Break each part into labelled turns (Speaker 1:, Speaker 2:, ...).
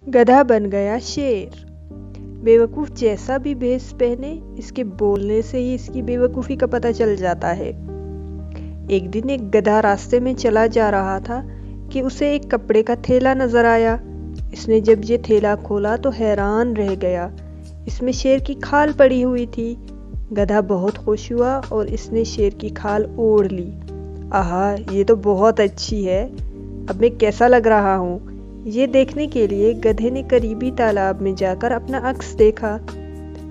Speaker 1: गधा बन गया शेर। बेवकूफ जैसा भी भेष पहने, इसके बोलने से ही इसकी बेवकूफी का पता चल जाता है। एक दिन एक गधा रास्ते में चला जा रहा था कि उसे एक कपड़े का थैला नजर आया। इसने जब ये थैला खोला तो हैरान रह गया। इसमें शेर की खाल पड़ी हुई थी। गधा बहुत खुश हुआ और इसने शेर की खाल ओढ़ ली। आहा, ये तो बहुत अच्छी है। अब मैं कैसा लग रहा हूँ, ये देखने के लिए गधे ने करीबी तालाब में जाकर अपना अक्स देखा।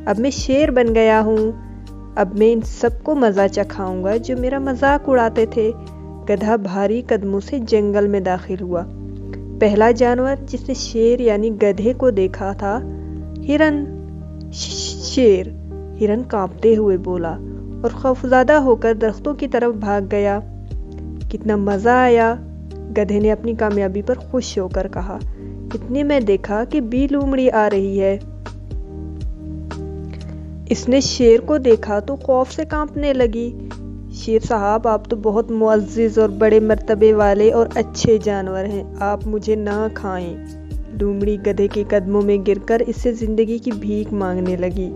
Speaker 1: अब मैं शेर बन गया हूँ। अब मैं इन सबको मज़ा चखाऊंगा जो मेरा मजाक उड़ाते थे। गधा भारी कदमों से जंगल में दाखिल हुआ। पहला जानवर जिसने शेर यानी गधे को देखा था हिरन। शेर हिरन कांपते हुए बोला और खौफज़दा होकर दरख्तों की तरफ भाग गया। कितना मज़ा आया, गधे ने अपनी कामयाबी पर खुश होकर कहा। इतने में देखा कि बी लोमड़ी आ रही है। इसने शेर को देखा तो खौफ से कांपने लगी। शेर साहब, आप तो बहुत मुअज़्ज़िज़ और बड़े मर्तबे वाले और अच्छे जानवर हैं, आप मुझे ना खाएं। लोमड़ी गधे के कदमों में गिरकर इससे जिंदगी की भीख मांगने लगी।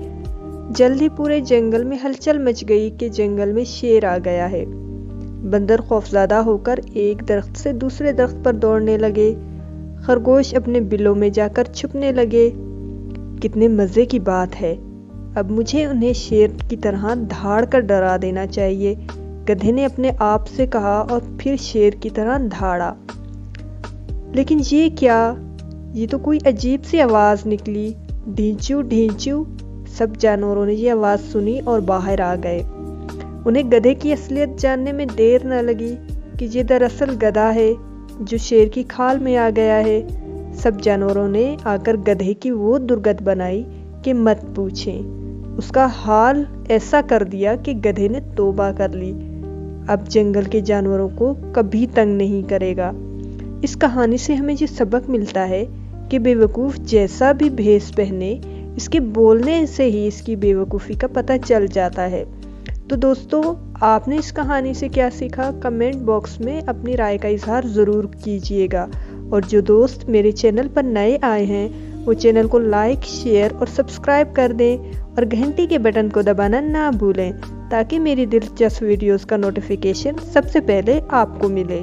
Speaker 1: जल्दी पूरे जंगल में हलचल मच गई कि जंगल में शेर आ गया है। बंदर खौफज़दा होकर एक दरख्त से दूसरे दरख्त पर दौड़ने लगे। खरगोश अपने बिलों में जाकर छुपने लगे। कितने मज़े की बात है, अब मुझे उन्हें शेर की तरह धाड़ कर डरा देना चाहिए, गधे ने अपने आप से कहा और फिर शेर की तरह धाड़ा। लेकिन ये क्या, ये तो कोई अजीब सी आवाज़ निकली। ढींचू ढींचू। सब जानवरों ने ये आवाज़ सुनी और बाहर आ गए। उन्हें गधे की असलियत जानने में देर न लगी कि ये दरअसल गधा है जो शेर की खाल में आ गया है। सब जानवरों ने आकर गधे की वो दुर्गत बनाई कि मत पूछें। उसका हाल ऐसा कर दिया कि गधे ने तौबा कर ली। अब जंगल के जानवरों को कभी तंग नहीं करेगा। इस कहानी से हमें ये सबक मिलता है कि बेवकूफ़ जैसा भी भेष पहने, इसके बोलने से ही इसकी बेवकूफ़ी का पता चल जाता है। तो दोस्तों, आपने इस कहानी से क्या सीखा, कमेंट बॉक्स में अपनी राय का इजहार ज़रूर कीजिएगा। और जो दोस्त मेरे चैनल पर नए आए हैं वो चैनल को लाइक, शेयर और सब्सक्राइब कर दें और घंटी के बटन को दबाना ना भूलें ताकि मेरी दिलचस्प वीडियोस का नोटिफिकेशन सबसे पहले आपको मिले।